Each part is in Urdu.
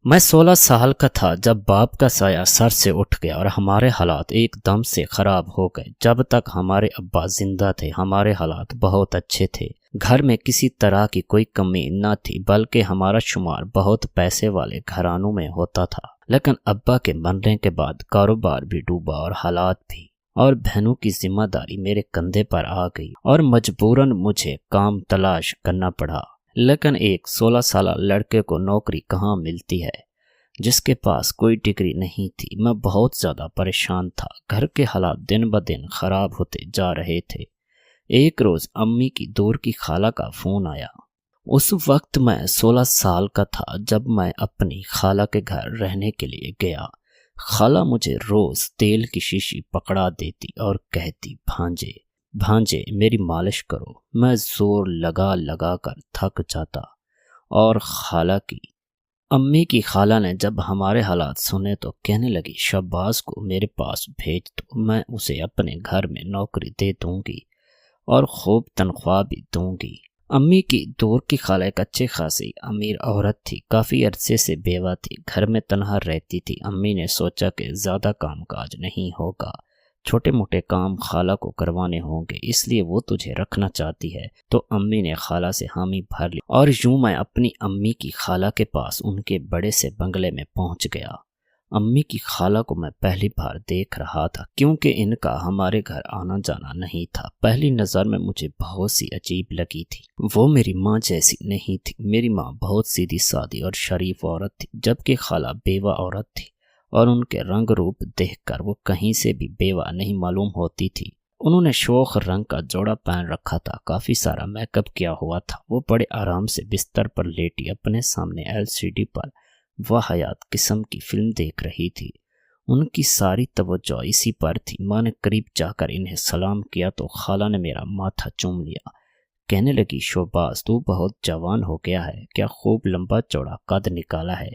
میں 16 سال کا تھا جب باپ کا سایہ سر سے اٹھ گیا اور ہمارے حالات ایک دم سے خراب ہو گئے۔ جب تک ہمارے ابا زندہ تھے ہمارے حالات بہت اچھے تھے، گھر میں کسی طرح کی کوئی کمی نہ تھی، بلکہ ہمارا شمار بہت پیسے والے گھرانوں میں ہوتا تھا۔ لیکن ابا کے مرنے کے بعد کاروبار بھی ڈوبا اور حالات بھی، اور بہنوں کی ذمہ داری میرے کندھے پر آ گئی اور مجبوراً مجھے کام تلاش کرنا پڑا۔ لیکن ایک 16 سالہ لڑکے کو نوکری کہاں ملتی ہے جس کے پاس کوئی ڈگری نہیں تھی؟ میں بہت زیادہ پریشان تھا۔ گھر کے حالات دن بدن خراب ہوتے جا رہے تھے۔ ایک روز امی کی دور کی خالہ کا فون آیا۔ اس وقت میں 16 سال کا تھا جب میں اپنی خالہ کے گھر رہنے کے لیے گیا۔ خالہ مجھے روز تیل کی شیشی پکڑا دیتی اور کہتی، بھانجے میری مالش کرو۔ میں زور لگا لگا کر تھک جاتا۔ اور امی کی خالہ نے جب ہمارے حالات سنے تو کہنے لگی، شہباز کو میرے پاس بھیج دو، میں اسے اپنے گھر میں نوکری دے دوں گی اور خوب تنخواہ بھی دوں گی۔ امی کی دور کی خالہ ایک اچھے خاصی امیر عورت تھی، کافی عرصے سے بیوہ تھی، گھر میں تنہا رہتی تھی۔ امی نے سوچا کہ زیادہ کام کاج نہیں ہوگا، چھوٹے موٹے کام خالہ کو کروانے ہوں گے، اس لیے وہ تجھے رکھنا چاہتی ہے۔ تو امی نے خالہ سے حامی بھر لی اور یوں میں اپنی امی کی خالہ کے پاس ان کے بڑے سے بنگلے میں پہنچ گیا۔ امی کی خالہ کو میں پہلی بار دیکھ رہا تھا کیونکہ ان کا ہمارے گھر آنا جانا نہیں تھا۔ پہلی نظر میں مجھے بہت سی عجیب لگی تھی۔ وہ میری ماں جیسی نہیں تھی۔ میری ماں بہت سیدھی سادی اور شریف عورت تھی، جبکہ خالہ بیوہ عورت تھی اور ان کے رنگ روپ دیکھ کر وہ کہیں سے بھی بیوہ نہیں معلوم ہوتی تھی۔ انہوں نے شوخ رنگ کا جوڑا پہن رکھا تھا، کافی سارا میک اپ کیا ہوا تھا۔ وہ بڑے آرام سے بستر پر لیٹی اپنے سامنے LCD پر واحیات قسم کی فلم دیکھ رہی تھی۔ ان کی ساری توجہ اسی پر تھی۔ ماں نے قریب جا کر انہیں سلام کیا تو خالہ نے میرا ماتھا چوم لیا۔ کہنے لگی، شہباز تو بہت جوان ہو گیا ہے، کیا خوب لمبا چوڑا قد نکالا ہے۔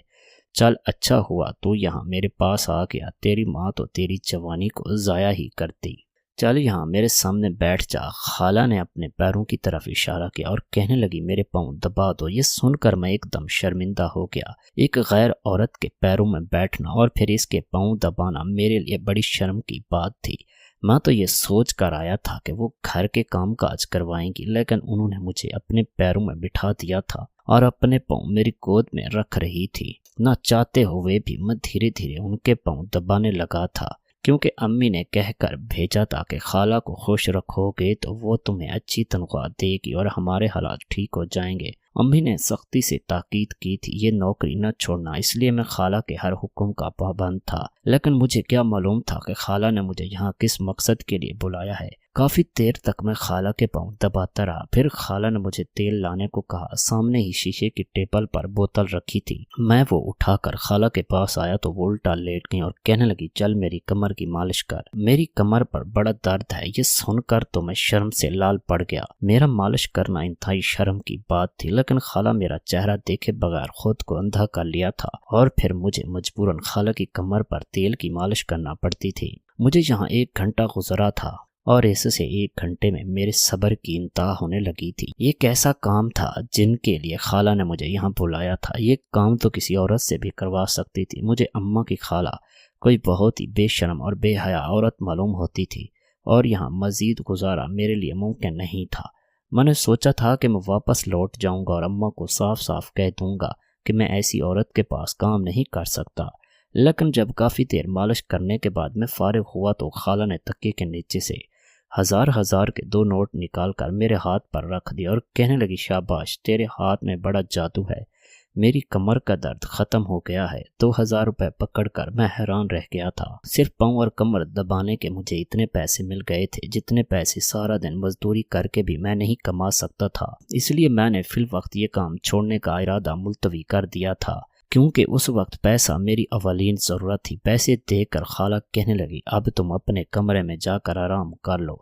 چل اچھا ہوا تو یہاں میرے پاس آ گیا، تیری ماں تو تیری جوانی کو ضائع ہی کرتی۔ چل یہاں میرے سامنے بیٹھ جا۔ خالہ نے اپنے پیروں کی طرف اشارہ کیا اور کہنے لگی، میرے پاؤں دبا دو۔ یہ سن کر میں ایک دم شرمندہ ہو گیا۔ ایک غیر عورت کے پیروں میں بیٹھنا اور پھر اس کے پاؤں دبانا میرے لیے بڑی شرم کی بات تھی۔ میں تو یہ سوچ کر آیا تھا کہ وہ گھر کے کام کاج کروائیں گی، لیکن انہوں نے مجھے اپنے پیروں میں بٹھا دیا تھا اور اپنے پاؤں میری گود میں رکھ رہی تھی۔ نہ چاہتے ہوئے بھی میں دھیرے دھیرے ان کے پاؤں دبانے لگا تھا، کیونکہ امی نے کہہ کر بھیجا تھا کہ خالہ کو خوش رکھو گے تو وہ تمہیں اچھی تنخواہ دے گی اور ہمارے حالات ٹھیک ہو جائیں گے۔ امی نے سختی سے تاکید کی تھی یہ نوکری نہ چھوڑنا، اس لیے میں خالہ کے ہر حکم کا پابند تھا۔ لیکن مجھے کیا معلوم تھا کہ خالہ نے مجھے یہاں کس مقصد کے لیے بلایا ہے۔ کافی دیر تک میں خالہ کے پاؤں دباتا رہا، پھر خالہ نے مجھے تیل لانے کو کہا۔ سامنے ہی شیشے کی ٹیبل پر بوتل رکھی تھی، میں وہ اٹھا کر خالہ کے پاس آیا تو وہ الٹا لیٹ گئی اور کہنے لگی، چل میری کمر کی مالش کر، میری کمر پر بڑا درد ہے۔ یہ سن کر تو میں شرم سے لال پڑ گیا۔ میرا مالش کرنا انتہائی شرم کی بات تھی، لیکن خالہ میرا چہرہ دیکھے بغیر خود کو اندھا کر لیا تھا اور پھر مجھے مجبوراً خالہ کی کمر پر تیل کی مالش کرنا پڑتی تھی۔ مجھے یہاں 1 گھنٹہ گزرا تھا اور اس سے 1 گھنٹے میں میرے صبر کی انتہا ہونے لگی تھی۔ یہ کیسا کام تھا جن کے لیے خالہ نے مجھے یہاں بلایا تھا؟ یہ کام تو کسی عورت سے بھی کروا سکتی تھی۔ مجھے اماں کی خالہ کوئی بہت ہی بے شرم اور بے حیا عورت معلوم ہوتی تھی اور یہاں مزید گزارا میرے لیے ممکن نہیں تھا۔ میں نے سوچا تھا کہ میں واپس لوٹ جاؤں گا اور اماں کو صاف صاف کہہ دوں گا کہ میں ایسی عورت کے پاس کام نہیں کر سکتا۔ لیکن جب کافی دیر مالش کرنے کے بعد میں فارغ ہوا تو خالہ نے تکیے کے نیچے سے ہزار کے 2 نوٹ نکال کر میرے ہاتھ پر رکھ دیا اور کہنے لگی، شاباش تیرے ہاتھ میں بڑا جادو ہے، میری کمر کا درد ختم ہو گیا ہے۔ 2000 روپے پکڑ کر میں حیران رہ گیا تھا۔ صرف پاؤں اور کمر دبانے کے مجھے اتنے پیسے مل گئے تھے جتنے پیسے سارا دن مزدوری کر کے بھی میں نہیں کما سکتا تھا۔ اس لیے میں نے فی الوقت یہ کام چھوڑنے کا ارادہ ملتوی کر دیا تھا، کیونکہ اس وقت پیسہ میری اولین ضرورت تھی۔ پیسے دیکھ کر خالہ کہنے لگی، اب تم اپنے کمرے میں جا کر آرام کر لو۔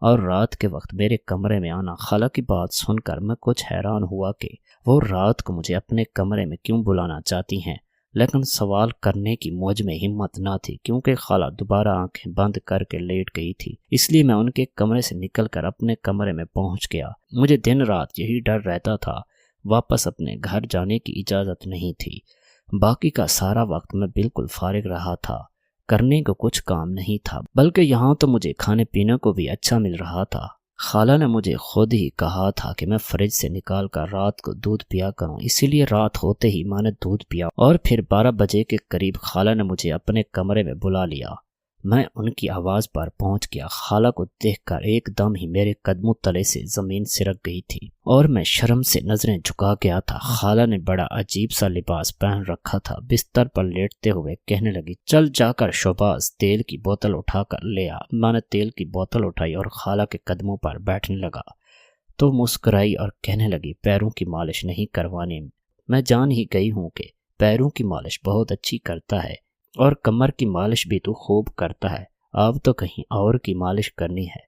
اور رات کے وقت میرے کمرے میں آنا، خالہ کی بات سن کر میں کچھ حیران ہوا کہ وہ رات کو مجھے اپنے کمرے میں کیوں بلانا چاہتی ہیں، لیکن سوال کرنے کی مجھ میں ہمت نہ تھی کیونکہ خالہ دوبارہ آنکھیں بند کر کے لیٹ گئی تھی۔ اس لیے میں ان کے کمرے سے نکل کر اپنے کمرے میں پہنچ گیا۔ مجھے دن رات یہی ڈر رہتا تھا، واپس اپنے گھر جانے کی اجازت نہیں تھی۔ باقی کا سارا وقت میں بالکل فارغ رہا تھا، کرنے کو کچھ کام نہیں تھا، بلکہ یہاں تو مجھے کھانے پینے کو بھی اچھا مل رہا تھا۔ خالہ نے مجھے خود ہی کہا تھا کہ میں فریج سے نکال کر رات کو دودھ پیا کروں، اسی لیے رات ہوتے ہی میں نے دودھ پیا اور پھر 12 بجے کے قریب خالہ نے مجھے اپنے کمرے میں بلا لیا۔ میں ان کی آواز پر پہنچ گیا۔ خالہ کو دیکھ کر ایک دم ہی میرے قدموں تلے سے زمین سرک گئی تھی اور میں شرم سے نظریں جھکا گیا تھا۔ خالہ نے بڑا عجیب سا لباس پہن رکھا تھا، بستر پر لیٹتے ہوئے کہنے لگی، چل جا کر شوباز تیل کی بوتل اٹھا کر لے آ۔ میں نے تیل کی بوتل اٹھائی اور خالہ کے قدموں پر بیٹھنے لگا تو مسکرائی اور کہنے لگی، پیروں کی مالش نہیں کروانی، میں جان ہی گئی ہوں کہ پیروں کی مالش بہت اچھی کرتا ہے اور کمر کی مالش بھی تو خوب کرتا ہے، اب تو کہیں اور کی مالش کرنی ہے۔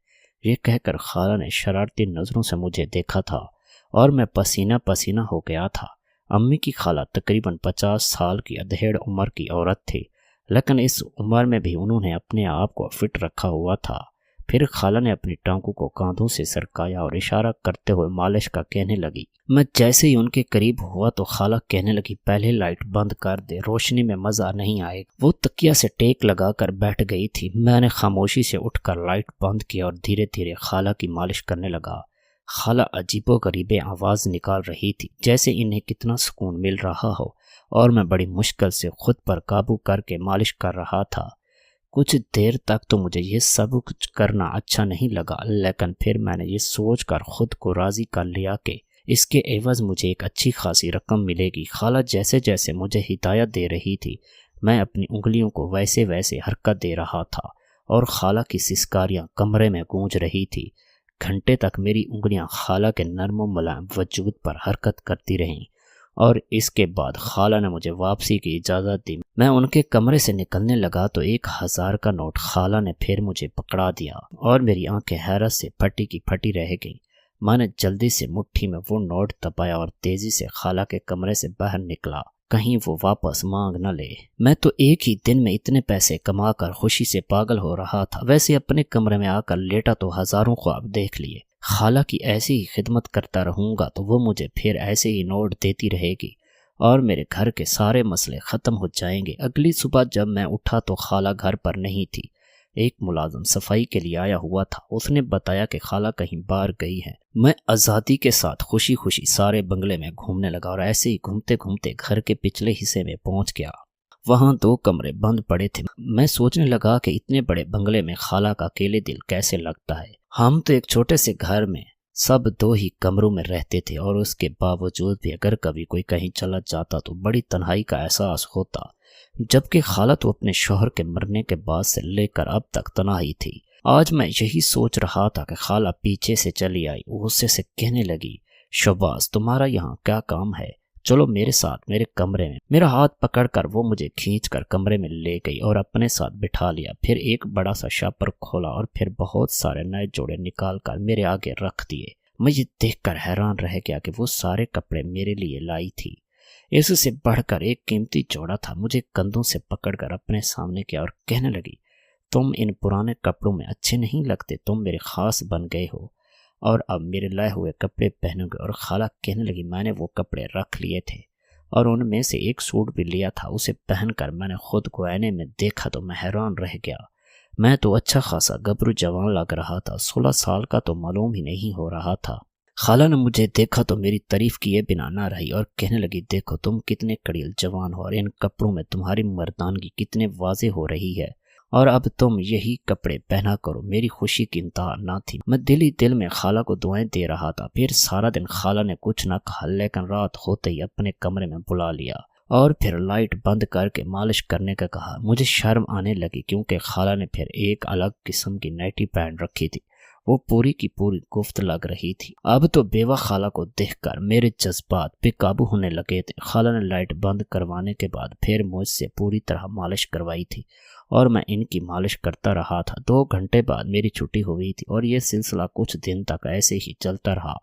یہ کہہ کر خالہ نے شرارتی نظروں سے مجھے دیکھا تھا اور میں پسینہ پسینہ ہو گیا تھا۔ امی کی خالہ تقریباً 50 سال کی ادھیڑ عمر کی عورت تھی، لیکن اس عمر میں بھی انہوں نے اپنے آپ کو فٹ رکھا ہوا تھا۔ پھر خالہ نے اپنی ٹانگوں کو کاندھوں سے سرکایا اور اشارہ کرتے ہوئے مالش کا کہنے لگی۔ میں جیسے ہی ان کے قریب ہوا تو خالہ کہنے لگی، پہلے لائٹ بند کر دے، روشنی میں مزہ نہیں آئے گا۔ وہ تکیہ سے ٹیک لگا کر بیٹھ گئی تھی۔ میں نے خاموشی سے اٹھ کر لائٹ بند کی اور دھیرے دھیرے خالہ کی مالش کرنے لگا۔ خالہ عجیب و غریب آواز نکال رہی تھی، جیسے انہیں کتنا سکون مل رہا ہو، اور میں بڑی مشکل سے خود پر قابو کر کے مالش کر رہا تھا۔ کچھ دیر تک تو مجھے یہ سب کچھ کرنا اچھا نہیں لگا، لیکن پھر میں نے یہ سوچ کر خود کو راضی کر لیا کہ اس کے عوض مجھے ایک اچھی خاصی رقم ملے گی۔ خالہ جیسے جیسے مجھے ہدایت دے رہی تھی، میں اپنی انگلیوں کو ویسے ویسے حرکت دے رہا تھا اور خالہ کی سسکاریاں کمرے میں گونج رہی تھی۔ گھنٹے تک میری انگلیاں خالہ کے نرم و ملائم وجود پر حرکت کرتی رہیں اور اس کے بعد خالہ نے مجھے واپسی کی اجازت دی۔ میں ان کے کمرے سے نکلنے لگا تو 1000 کا نوٹ خالہ نے پھر مجھے پکڑا دیا اور میری آنکھیں حیرت سے پھٹی کی پھٹی رہ گئیں۔ میں نے جلدی سے مٹھی میں وہ نوٹ دبایا اور تیزی سے خالہ کے کمرے سے باہر نکلا، کہیں وہ واپس مانگ نہ لے۔ میں تو ایک ہی دن میں اتنے پیسے کما کر خوشی سے پاگل ہو رہا تھا، ویسے اپنے کمرے میں آ کر لیٹا تو ہزاروں خواب دیکھ لیے۔ خالہ کی ایسی ہی خدمت کرتا رہوں گا تو وہ مجھے پھر ایسے ہی نوٹ دیتی رہے گی اور میرے گھر کے سارے مسئلے ختم ہو جائیں گے۔ اگلی صبح جب میں اٹھا تو خالہ گھر پر نہیں تھی۔ ایک ملازم صفائی کے لیے آیا ہوا تھا، اس نے بتایا کہ خالہ کہیں باہر گئی ہے۔ میں آزادی کے ساتھ خوشی خوشی سارے بنگلے میں گھومنے لگا اور ایسے ہی گھومتے گھومتے گھر کے پچھلے حصے میں پہنچ گیا۔ وہاں 2 کمرے بند پڑے تھے۔ میں سوچنے لگا کہ اتنے بڑے بنگلے میں خالہ کا اکیلے دل کیسے لگتا ہے۔ ہم تو ایک چھوٹے سے گھر میں سب 2 ہی کمروں میں رہتے تھے اور اس کے باوجود بھی اگر کبھی کوئی کہیں چلا جاتا تو بڑی تنہائی کا احساس ہوتا، جبکہ خالہ تو اپنے شوہر کے مرنے کے بعد سے لے کر اب تک تنہائی تھی۔ آج میں یہی سوچ رہا تھا کہ خالہ پیچھے سے چلی آئی، غصے سے کہنے لگی، شہباز تمہارا یہاں کیا کام ہے؟ چلو میرے ساتھ میرے کمرے میں۔ میرا ہاتھ پکڑ کر وہ مجھے کھینچ کر کمرے میں لے گئی اور اپنے ساتھ بٹھا لیا۔ پھر ایک بڑا سا شاپر کھولا اور پھر بہت سارے نئے جوڑے نکال کر میرے آگے رکھ دیے۔ میں یہ دیکھ کر حیران رہ گیا کہ وہ سارے کپڑے میرے لیے لائی تھی۔ اس سے بڑھ کر ایک قیمتی جوڑا تھا۔ مجھے کندھوں سے پکڑ کر اپنے سامنے کیا اور کہنے لگی، تم ان پرانے کپڑوں میں اچھے نہیں لگتے، تم میرے خاص بن گئے ہو اور اب میرے لائے ہوئے کپڑے پہنو گے۔ اور خالہ کہنے لگی، میں نے وہ کپڑے رکھ لیے تھے اور ان میں سے ایک سوٹ بھی لیا تھا، اسے پہن کر میں نے خود کو آئینے میں دیکھا تو میں حیران رہ گیا۔ میں تو اچھا خاصا گبرو جوان لگ رہا تھا، 16 سال کا تو معلوم ہی نہیں ہو رہا تھا۔ خالہ نے مجھے دیکھا تو میری تعریف کیے بنا نہ رہی اور کہنے لگی، دیکھو تم کتنے کڑیل جوان ہو اور ان کپڑوں میں تمہاری مردانگی کتنے واضح ہو رہی ہے، اور اب تم یہی کپڑے پہنا کرو۔ میری خوشی کی انتہا نہ تھی۔ میں دل ہی دل میں خالہ کو دعائیں دے رہا تھا۔ پھر سارا دن خالہ نے کچھ نہ کہا، لیکن رات ہوتے ہی اپنے کمرے میں بلا لیا اور پھر لائٹ بند کر کے مالش کرنے کا کہا۔ مجھے شرم آنے لگی کیونکہ خالہ نے پھر ایک الگ قسم کی نائٹی پہن رکھی تھی، وہ پوری کی پوری گفت لگ رہی تھی۔ اب تو بیوہ خالہ کو دیکھ کر میرے جذبات بے قابو ہونے لگے تھے۔ خالہ نے لائٹ بند کروانے کے بعد پھر مجھ سے پوری طرح مالش کروائی تھی اور میں ان کی مالش کرتا رہا تھا۔ 2 گھنٹے بعد میری چھٹی ہوئی تھی اور یہ سلسلہ کچھ دن تک ایسے ہی چلتا رہا۔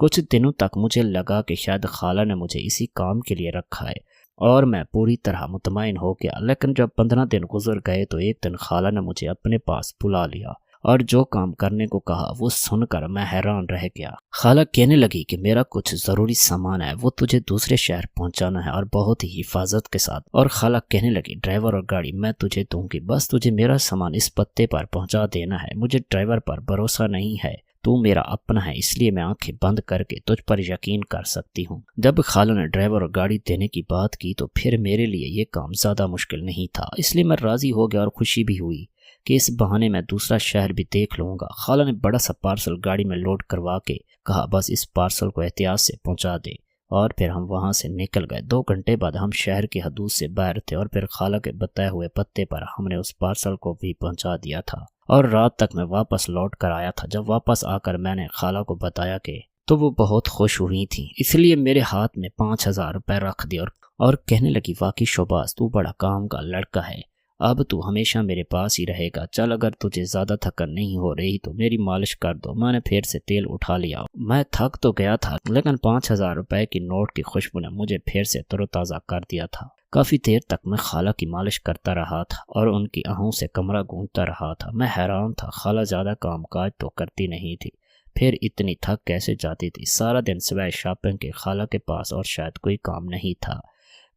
کچھ دنوں تک مجھے لگا کہ شاید خالہ نے مجھے اسی کام کے لیے رکھا ہے اور میں پوری طرح مطمئن ہو گیا، لیکن جب 15 دن گزر گئے تو ایک دن خالہ نے مجھے اپنے پاس بلا لیا اور جو کام کرنے کو کہا وہ سن کر میں حیران رہ گیا۔ خالہ کہنے لگی کہ میرا کچھ ضروری سامان ہے، وہ تجھے دوسرے شہر پہنچانا ہے اور بہت ہی حفاظت کے ساتھ۔ اور خالہ کہنے لگی ڈرائیور اور گاڑی میں تجھے دوں گی، بس تجھے میرا سامان اس پتے پر پہنچا دینا ہے۔ مجھے ڈرائیور پر بھروسہ نہیں ہے، تو میرا اپنا ہے، اس لیے میں آنکھیں بند کر کے تجھ پر یقین کر سکتی ہوں۔ جب خالہ نے ڈرائیور اور گاڑی دینے کی بات کی تو پھر میرے لیے یہ کام زیادہ مشکل نہیں تھا، اس لیے میں راضی ہو گیا اور خوشی بھی ہوئی کہ اس بہانے میں دوسرا شہر بھی دیکھ لوں گا۔ خالہ نے بڑا سا پارسل گاڑی میں لوڈ کروا کے کہا بس اس پارسل کو احتیاط سے پہنچا دے، اور پھر ہم وہاں سے نکل گئے۔ 2 گھنٹے بعد ہم شہر کی حدود سے باہر تھے اور پھر خالہ کے بتائے ہوئے پتے پر ہم نے اس پارسل کو بھی پہنچا دیا تھا اور رات تک میں واپس لوٹ کر آیا تھا۔ جب واپس آ کر میں نے خالہ کو بتایا کہ تو وہ بہت خوش ہوئی تھیں، اس لیے میرے ہاتھ میں 5000 روپے رکھ دی اور کہنے لگی واقعی شوباز تو بڑا کام کا لڑکا ہے، اب تو ہمیشہ میرے پاس ہی رہے گا۔ چل اگر تجھے زیادہ تھکن نہیں ہو رہی تو میری مالش کر دو۔ میں نے پھر سے تیل اٹھا لیا، میں تھک تو گیا تھا لیکن 5000 روپے کی نوٹ کی خوشبو نے مجھے پھر سے تر و تازہ کر دیا تھا۔ کافی دیر تک میں خالہ کی مالش کرتا رہا تھا اور ان کی آہوں سے کمرہ گونجتا رہا تھا۔ میں حیران تھا، خالہ زیادہ کام کاج تو کرتی نہیں تھی، پھر اتنی تھک کیسے جاتی تھی؟ سارا دن سوائے شاپنگ کے خالہ کے پاس اور شاید کوئی کام نہیں تھا،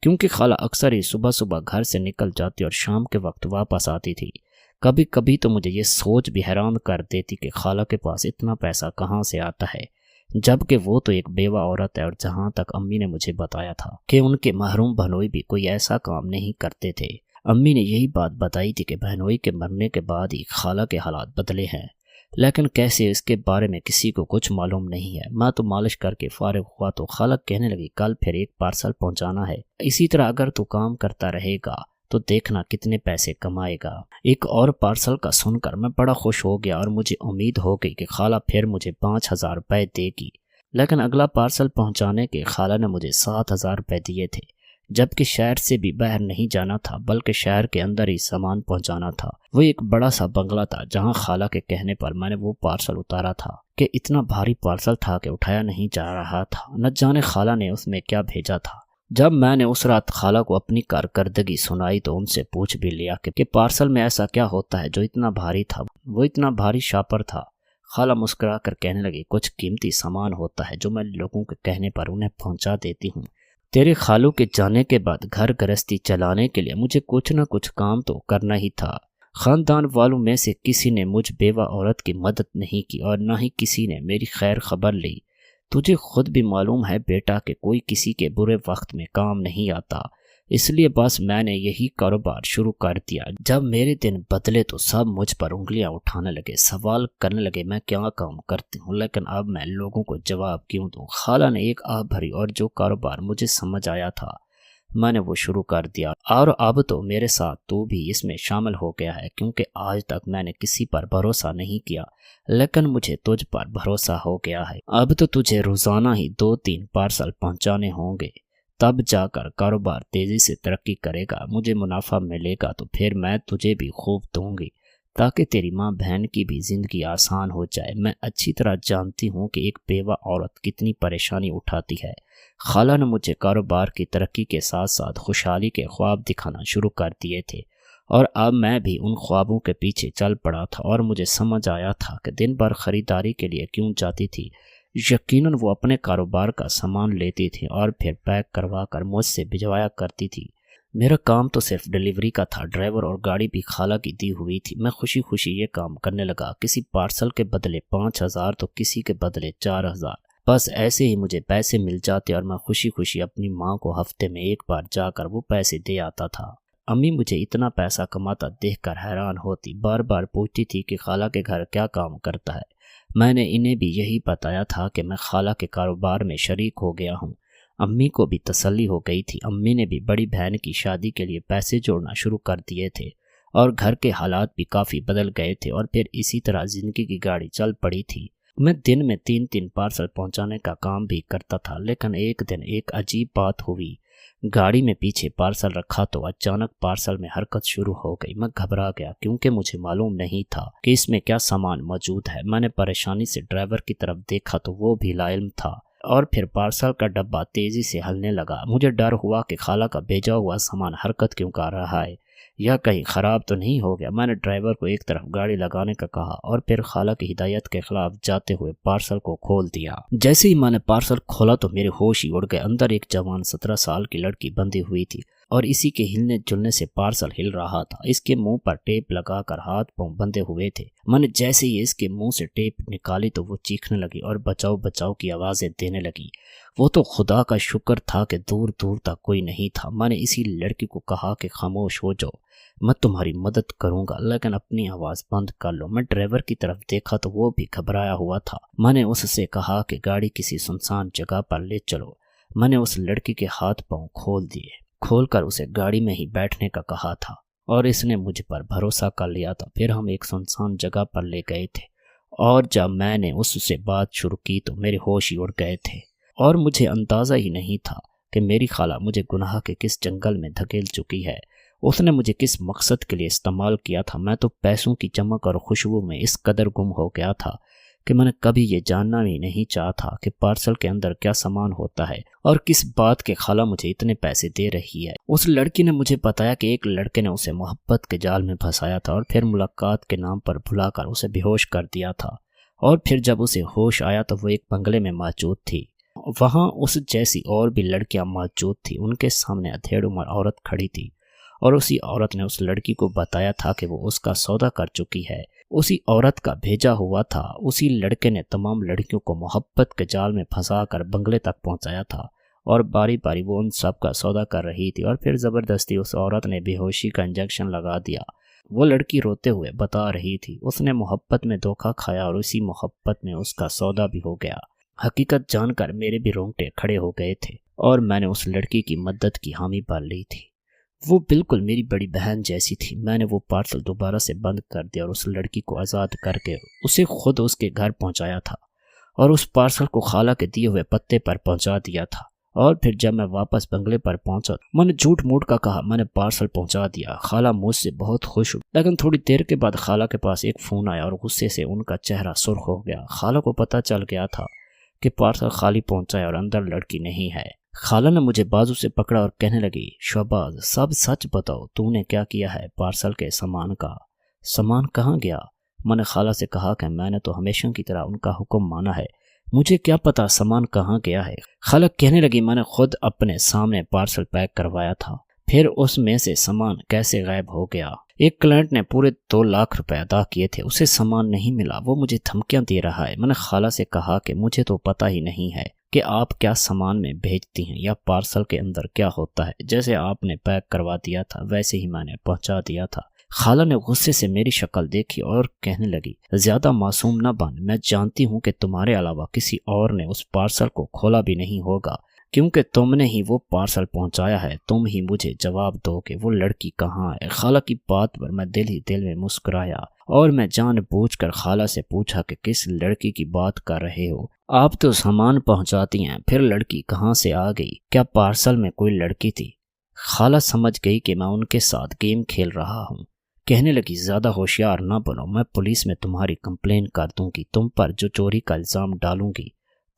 کیونکہ خالہ اکثر ہی صبح صبح گھر سے نکل جاتی اور شام کے وقت واپس آتی تھی۔ کبھی کبھی تو مجھے یہ سوچ بھی حیران کر دیتی کہ خالہ کے پاس اتنا پیسہ کہاں سے آتا ہے، جبکہ وہ تو ایک بیوہ عورت ہے، اور جہاں تک امی نے مجھے بتایا تھا کہ ان کے محروم بہنوئی بھی کوئی ایسا کام نہیں کرتے تھے۔ امی نے یہی بات بتائی تھی کہ بہنوئی کے مرنے کے بعد ہی خالہ کے حالات بدلے ہیں، لیکن کیسے اس کے بارے میں کسی کو کچھ معلوم نہیں ہے۔ میں تو مالش کر کے فارغ ہوا تو خالہ کہنے لگی کل پھر ایک پارسل پہنچانا ہے، اسی طرح اگر تو کام کرتا رہے گا تو دیکھنا کتنے پیسے کمائے گا۔ ایک اور پارسل کا سن کر میں بڑا خوش ہو گیا اور مجھے امید ہو گئی کہ خالہ پھر مجھے 5000 روپے دے گی، لیکن اگلا پارسل پہنچانے کے خالہ نے مجھے 7000 روپے دیے تھے، جبکہ شہر سے بھی باہر نہیں جانا تھا بلکہ شہر کے اندر ہی سامان پہنچانا تھا۔ وہ ایک بڑا سا بنگلہ تھا جہاں خالہ کے کہنے پر میں نے وہ پارسل اتارا تھا کہ اتنا بھاری پارسل تھا کہ اٹھایا نہیں جا رہا تھا، نہ جانے خالہ نے اس میں کیا بھیجا تھا۔ جب میں نے اس رات خالہ کو اپنی کارکردگی سنائی تو ان سے پوچھ بھی لیا کہ پارسل میں ایسا کیا ہوتا ہے جو اتنا بھاری تھا۔ وہ اتنا بھاری شاپر تھا۔ خالہ مسکرا کر کہنے لگی کچھ قیمتی سامان ہوتا ہے جو میں لوگوں کے کہنے پر انہیں پہنچا دیتی ہوں۔ تیرے خالو کے جانے کے بعد گھر گرہستی چلانے کے لیے مجھے کچھ نہ کچھ کام تو کرنا ہی تھا۔ خاندان والوں میں سے کسی نے مجھ بیوہ عورت کی مدد نہیں کی اور نہ ہی کسی نے میری خیر خبر لی۔ تجھے خود بھی معلوم ہے بیٹا کہ کوئی کسی کے برے وقت میں کام نہیں آتا، اس لیے بس میں نے یہی کاروبار شروع کر دیا۔ جب میرے دن بدلے تو سب مجھ پر انگلیاں اٹھانے لگے، سوال کرنے لگے میں کیا کام کرتی ہوں، لیکن اب میں لوگوں کو جواب کیوں دوں؟ خالہ نے ایک آہ بھری اور جو کاروبار مجھے سمجھ آیا تھا میں نے وہ شروع کر دیا، اور اب تو میرے ساتھ تو بھی اس میں شامل ہو گیا ہے، کیونکہ آج تک میں نے کسی پر بھروسہ نہیں کیا لیکن مجھے تجھ پر بھروسہ ہو گیا ہے۔ اب تو تجھے روزانہ ہی 2-3 پارسل پہنچانے ہوں گے، تب جا کر کاروبار تیزی سے ترقی کرے گا، مجھے منافع ملے گا تو پھر میں تجھے بھی خوب دوں گی تاکہ تیری ماں بہن کی بھی زندگی آسان ہو جائے۔ میں اچھی طرح جانتی ہوں کہ ایک بیوہ عورت کتنی پریشانی اٹھاتی ہے۔ خالہ نے مجھے کاروبار کی ترقی کے ساتھ ساتھ خوشحالی کے خواب دکھانا شروع کر دیے تھے، اور اب میں بھی ان خوابوں کے پیچھے چل پڑا تھا، اور مجھے سمجھ آیا تھا کہ دن بھر خریداری کے لیے کیوں جاتی تھی۔ یقیناً وہ اپنے کاروبار کا سامان لیتی تھی اور پھر پیک کروا کر مجھ سے بھجوایا کرتی تھی۔ میرا کام تو صرف ڈیلیوری کا تھا، ڈرائیور اور گاڑی بھی خالہ کی دی ہوئی تھی۔ میں خوشی خوشی یہ کام کرنے لگا، کسی پارسل کے بدلے 5000 تو کسی کے بدلے 4000، بس ایسے ہی مجھے پیسے مل جاتے اور میں خوشی خوشی اپنی ماں کو ہفتے میں ایک بار جا کر وہ پیسے دے آتا تھا۔ امی مجھے اتنا پیسہ کماتا دیکھ کر حیران ہوتی، بار بار پوچھتی تھی کہ خالہ کے گھر کیا کام کرتا ہے۔ میں نے انہیں بھی یہی بتایا تھا کہ میں خالہ کے کاروبار میں شریک ہو گیا ہوں۔ امی کو بھی تسلی ہو گئی تھی۔ امی نے بھی بڑی بہن کی شادی کے لیے پیسے جوڑنا شروع کر دیے تھے اور گھر کے حالات بھی کافی بدل گئے تھے، اور پھر اسی طرح زندگی کی گاڑی چل پڑی تھی۔ میں دن میں 3 پارسل پہنچانے کا کام بھی کرتا تھا، لیکن ایک دن ایک عجیب بات ہوئی۔ گاڑی میں پیچھے پارسل رکھا تو اچانک پارسل میں حرکت شروع ہو گئی۔ میں گھبرا گیا کیونکہ مجھے معلوم نہیں تھا کہ اس میں کیا سامان موجود ہے۔ میں نے پریشانی سے ڈرائیور کی طرف دیکھا تو وہ بھی لا علم تھا، اور پھر پارسل کا ڈبہ تیزی سے ہلنے لگا۔ مجھے ڈر ہوا کہ خالہ کا بھیجا ہوا سامان حرکت کیوں کر رہا ہے۔ یا کہیں خراب تو نہیں ہو گیا؟ میں نے ڈرائیور کو ایک طرف گاڑی لگانے کا کہا اور پھر خالہ کی ہدایت کے خلاف جاتے ہوئے پارسل کو کھول دیا۔ جیسے ہی میں نے پارسل کھولا تو میرے ہوش ہی اڑ گئے۔ اندر ایک جوان 17 سال کی لڑکی بندھی ہوئی تھی اور اسی کے ہلنے جلنے سے پارسل ہل رہا تھا۔ اس کے منہ پر ٹیپ لگا کر ہاتھ پاؤں بندھے ہوئے تھے۔ میں نے جیسے ہی اس کے منہ سے ٹیپ نکالی تو وہ چیخنے لگی اور بچاؤ بچاؤ کی آوازیں دینے لگی۔ وہ تو خدا کا شکر تھا کہ دور دور تک کوئی نہیں تھا۔ میں نے اسی لڑکی کو کہا کہ خاموش ہو جاؤ، میں تمہاری مدد کروں گا، لیکن اپنی آواز بند کر لو۔ میں ڈرائیور کی طرف دیکھا تو وہ بھی گھبرایا ہوا تھا۔ میں نے اس سے کہا کہ گاڑی کسی سنسان جگہ پر لے چلو۔ میں نے اس لڑکی کے ہاتھ پاؤں کھول کر اسے گاڑی میں ہی بیٹھنے کا کہا تھا اور اس نے مجھ پر بھروسہ کر لیا تھا۔ پھر ہم ایک سنسان جگہ پر لے گئے تھے اور جب میں نے اس سے بات شروع کی تو میرے ہوش ہی اڑ گئے تھے اور مجھے اندازہ ہی نہیں تھا کہ میری خالہ مجھے گناہ کے کس جنگل میں دھکیل چکی ہے۔ اس نے مجھے کس مقصد کے لیے استعمال کیا تھا؟ میں تو پیسوں کی چمک اور خوشبو میں اس قدر گم ہو گیا تھا کہ میں نے کبھی یہ جاننا بھی نہیں چاہا تھا کہ پارسل کے اندر کیا سامان ہوتا ہے اور کس بات کے خالہ مجھے اتنے پیسے دے رہی ہے۔ اس لڑکی نے مجھے بتایا کہ ایک لڑکے نے اسے محبت کے جال میں پھنسایا تھا اور پھر ملاقات کے نام پر بھلا کر اسے بے ہوش کر دیا تھا، اور پھر جب اسے ہوش آیا تو وہ ایک بنگلے میں موجود تھی۔ وہاں اس جیسی اور بھی لڑکیاں موجود تھیں۔ ان کے سامنے ادھیڑ عمر عورت کھڑی تھی اور اسی عورت نے اس لڑکی کو بتایا تھا کہ وہ اس کا سودا کر چکی ہے۔ اسی عورت کا بھیجا ہوا تھا۔ اسی لڑکے نے تمام لڑکیوں کو محبت کے جال میں پھنسا کر بنگلے تک پہنچایا تھا اور باری باری وہ ان سب کا سودا کر رہی تھی، اور پھر زبردستی اس عورت نے بے ہوشی کا انجیکشن لگا دیا۔ وہ لڑکی روتے ہوئے بتا رہی تھی اس نے محبت میں دھوکہ کھایا اور اسی محبت میں اس کا سودا بھی ہو گیا۔ حقیقت جان کر میرے بھی رونگٹے کھڑے ہو گئے تھے اور میں نے اس لڑکی کی مدد کی حامی بھر لی تھی۔ وہ بالکل میری بڑی بہن جیسی تھی۔ میں نے وہ پارسل دوبارہ سے بند کر دیا اور اس لڑکی کو آزاد کر کے اسے خود اس کے گھر پہنچایا تھا اور اس پارسل کو خالہ کے دیے ہوئے پتے پر پہنچا دیا تھا۔ اور پھر جب میں واپس بنگلے پر پہنچا میں نے جھوٹ موٹ کا کہا میں نے پارسل پہنچا دیا۔ خالہ مجھ سے بہت خوش ہوئی، لیکن تھوڑی دیر کے بعد خالہ کے پاس ایک فون آیا اور غصے سے ان کا چہرہ سرخ ہو گیا۔ خالہ کو پتہ چل گیا تھا کہ پارسل خالی پہنچا ہے اور اندر لڑکی نہیں ہے۔ خالہ نے مجھے بازو سے پکڑا اور کہنے لگی، شہباز سب سچ بتاؤ، تو نے کیا کیا ہے؟ پارسل کے سامان کہاں گیا؟ میں نے خالہ سے کہا کہ میں نے تو ہمیشہ کی طرح ان کا حکم مانا ہے، مجھے کیا پتا سامان کہاں گیا ہے۔ خالہ کہنے لگی، میں نے خود اپنے سامنے پارسل پیک کروایا تھا، پھر اس میں سے سامان کیسے غائب ہو گیا؟ ایک کلائنٹ نے پورے 2 لاکھ روپے ادا کیے تھے، اسے سامان نہیں ملا، وہ مجھے دھمکیاں دے رہا ہے۔ میں نے خالہ سے کہا کہ مجھے تو پتہ ہی نہیں ہے کہ آپ کیا سامان میں بھیجتی ہیں یا پارسل کے اندر کیا ہوتا ہے، جیسے آپ نے پیک کروا دیا تھا ویسے ہی میں نے پہنچا دیا تھا۔ خالہ نے غصے سے میری شکل دیکھی اور کہنے لگی، زیادہ معصوم نہ بن، میں جانتی ہوں کہ تمہارے علاوہ کسی اور نے اس پارسل کو کھولا بھی نہیں ہوگا، کیونکہ تم نے ہی وہ پارسل پہنچایا ہے۔ تم ہی مجھے جواب دو کہ وہ لڑکی کہاں ہے۔ خالہ کی بات پر میں دل ہی دل میں مسکرایا اور میں جان بوجھ کر خالہ سے پوچھا کہ کس لڑکی کی بات کر رہے ہو؟ آپ تو سامان پہنچاتی ہیں، پھر لڑکی کہاں سے آ گئی؟ کیا پارسل میں کوئی لڑکی تھی؟ خالہ سمجھ گئی کہ میں ان کے ساتھ گیم کھیل رہا ہوں۔ کہنے لگی، زیادہ ہوشیار نہ بنو، میں پولیس میں تمہاری کمپلین کر دوں گی، تم پر جو چوری کا الزام ڈالوں گی۔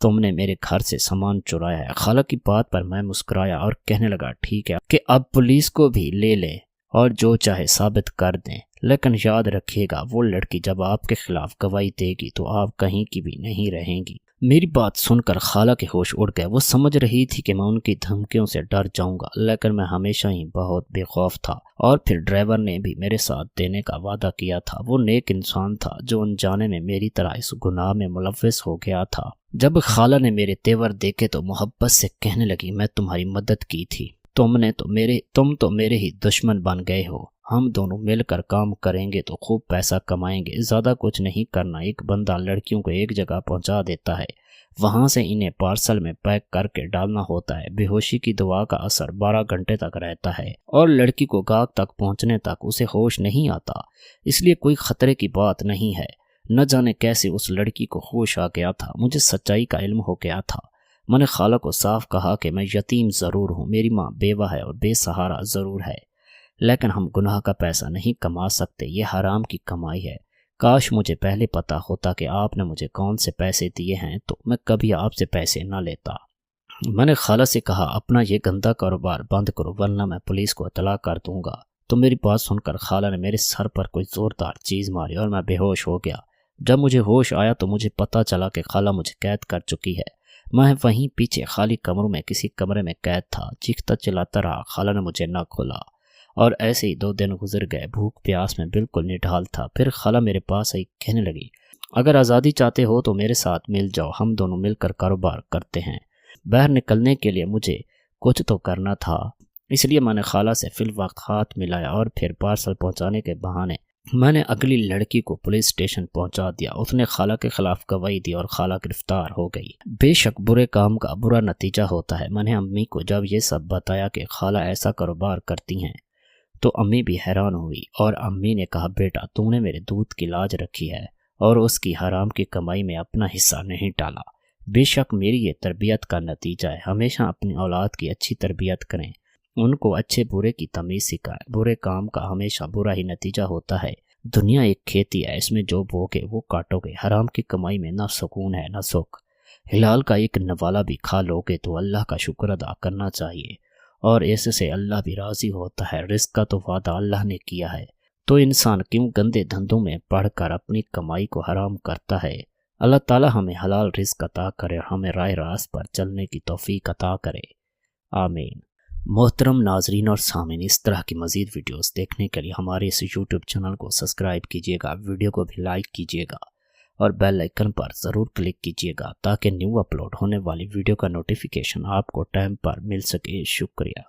تم نے میرے گھر سے سامان چرایا ہے۔ خالہ کی بات پر میں مسکرایا اور کہنے لگا، ٹھیک ہے کہ اب پولیس کو بھی لے لیں اور جو چاہے ثابت کر دیں، لیکن یاد رکھیے گا وہ لڑکی جب آپ کے خلاف گواہی دے گی تو آپ کہیں کی بھی نہیں رہیں گی۔ میری بات سن کر خالہ کے ہوش اڑ گئے۔ وہ سمجھ رہی تھی کہ میں ان کی دھمکیوں سے ڈر جاؤں گا، لیکن میں ہمیشہ ہی بہت بے خوف تھا۔ اور پھر ڈرائیور نے بھی میرے ساتھ دینے کا وعدہ کیا تھا۔ وہ نیک انسان تھا جو انجانے میں میری طرح اس گناہ میں ملوث ہو گیا تھا۔ جب خالہ نے میرے تیور دیکھے تو محبت سے کہنے لگی، میں تمہاری مدد کی تھی، تم تو میرے ہی دشمن بن گئے ہو۔ ہم دونوں مل کر کام کریں گے تو خوب پیسہ کمائیں گے۔ زیادہ کچھ نہیں کرنا، ایک بندہ لڑکیوں کو ایک جگہ پہنچا دیتا ہے، وہاں سے انہیں پارسل میں پیک کر کے ڈالنا ہوتا ہے۔ بے ہوشی کی دوا کا اثر 12 گھنٹے تک رہتا ہے اور لڑکی کو گاہک تک پہنچنے تک اسے ہوش نہیں آتا، اس لیے کوئی خطرے کی بات نہیں ہے۔ نہ جانے کیسے اس لڑکی کو ہوش آ گیا تھا، مجھے سچائی کا علم ہو گیا تھا۔ میں نے خالہ کو صاف کہا کہ میں یتیم ضرور ہوں، میری ماں بیوہ ہے اور بے سہارا ضرور ہے، لیکن ہم گناہ کا پیسہ نہیں کما سکتے، یہ حرام کی کمائی ہے۔ کاش مجھے پہلے پتا ہوتا کہ آپ نے مجھے کون سے پیسے دیے ہیں تو میں کبھی آپ سے پیسے نہ لیتا۔ میں نے خالہ سے کہا، اپنا یہ گندا کاروبار بند کرو ورنہ میں پولیس کو اطلاع کر دوں گا۔ تو میری بات سن کر خالہ نے میرے سر پر کوئی زوردار چیز ماری اور میں بے ہوش ہو گیا۔ جب مجھے ہوش آیا تو مجھے پتہ چلا کہ خالہ مجھے قید کر چکی ہے۔ میں وہیں پیچھے خالی کمروں میں کسی کمرے میں قید تھا۔ چیختا چلاتا رہا، خالہ نے مجھے نہ کھولا اور ایسے ہی 2 دن گزر گئے۔ بھوک پیاس میں بالکل نڈھال تھا۔ پھر خالہ میرے پاس آئی، کہنے لگی اگر آزادی چاہتے ہو تو میرے ساتھ مل جاؤ، ہم دونوں مل کر کاروبار کرتے ہیں۔ باہر نکلنے کے لیے مجھے کچھ تو کرنا تھا، اس لیے میں نے خالہ سے فی الوقت ہاتھ ملایا اور پھر پارسل پہنچانے کے بہانے میں نے اگلی لڑکی کو پولیس اسٹیشن پہنچا دیا۔ اس نے خالہ کے خلاف گواہی دی اور خالہ گرفتار ہو گئی۔ بے شک برے کام کا برا نتیجہ ہوتا ہے۔ میں نے امی کو جب یہ سب بتایا کہ خالہ ایسا کاروبار کرتی ہیں تو امی بھی حیران ہوئی اور امی نے کہا بیٹا تم نے میرے دودھ کی لاج رکھی ہے اور اس کی حرام کی کمائی میں اپنا حصہ نہیں ڈالا۔ بے شک میری یہ تربیت کا نتیجہ ہے۔ ہمیشہ اپنی اولاد کی اچھی تربیت کریں، ان کو اچھے برے کی تمیز سکھائیں۔ برے کام کا ہمیشہ برا ہی نتیجہ ہوتا ہے۔ دنیا ایک کھیتی ہے، اس میں جو بوگے وہ کاٹو گے۔ حرام کی کمائی میں نہ سکون ہے نہ سکھ۔ حلال کا ایک نوالا بھی کھا لو گے تو اللہ کا شکر ادا کرنا چاہیے اور اس سے اللہ بھی راضی ہوتا ہے۔ رزق کا تو وعدہ اللہ نے کیا ہے، تو انسان کیوں گندے دھندوں میں پڑھ کر اپنی کمائی کو حرام کرتا ہے؟ اللہ تعالی ہمیں حلال رزق عطا کرے اور ہمیں راہ راست پر چلنے کی توفیق عطا کرے، آمین۔ محترم ناظرین اور سامعین، اس طرح کی مزید ویڈیوز دیکھنے کے لیے ہمارے اس یوٹیوب چینل کو سبسکرائب کیجیے گا، ویڈیو کو بھی لائک کیجیے گا اور بیل آئیکن پر ضرور کلک کیجیے گا تاکہ نیو اپلوڈ ہونے والی ویڈیو کا نوٹیفیکیشن آپ کو ٹائم پر مل سکے۔ شکریہ۔